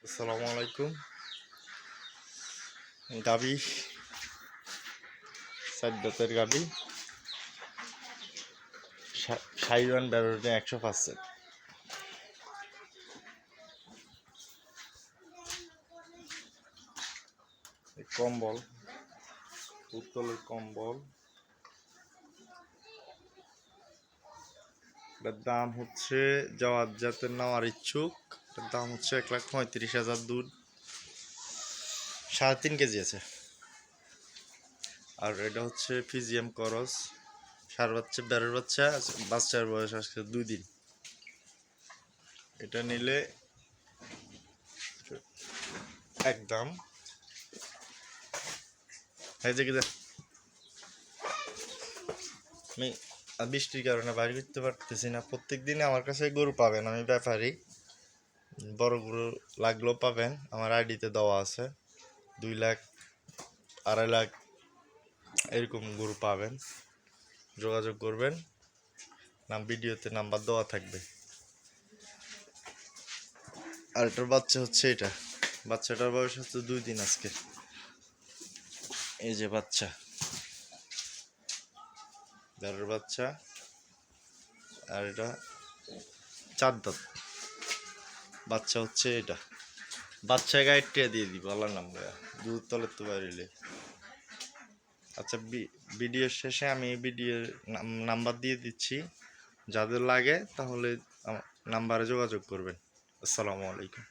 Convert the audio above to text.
আসসালামু আলাইকুম। গাবি, চার দাঁতের গাবি, সাইওয়ান ব্যারোটে 100%। কম্বল, উত্তলের কম্বল, এটার দাম হচ্ছে জওয়াদ জাতের নেওয়ার ইচ্ছুক। এটার দাম হচ্ছে 1,35,000। দুধ 3.5 কেজি আছে। আর এটা হচ্ছে ফিজিয়াম করস, সার বাচ্চা, বেড়ের বাচ্চা, বাচ্চার বয়স আজকে 2 দিন। এটা নিলে একদম আমি বৃষ্টির কারণে বাইরে করতে পারতেছি না। প্রত্যেক দিনে আমার কাছে গরু পাবেন, আমি ব্যাপারী। বড় গরু লাগলেও পাবেন, আমার আইডিতে দেওয়া আছে। 2 লাখ, 2.5 লাখ এরকম গরু পাবেন। যোগাযোগ করবেন, ভিডিওতে নাম্বার দেওয়া থাকবে। আর এটার বাচ্চা হচ্ছে এটা, বাচ্চাটার বয়স হচ্ছে 2 দিন আজকে। এই যে বাচ্চা, বেড়ের বাচ্চা। আর এটা 4 দাঁত। বাচ্চা হচ্ছে এটা। বাচ্চা গাইডটা দিয়ে দিব, আল্লাহর নাম লয়া, দুধ তলের তো বাইরে। আচ্ছা, ভিডিওর শেষে আমি ভিডিওর নাম্বার দিয়ে দিচ্ছি, যাদের লাগে তাহলে নাম্বারে যোগাযোগ করবেন। আসসালামু আলাইকুম।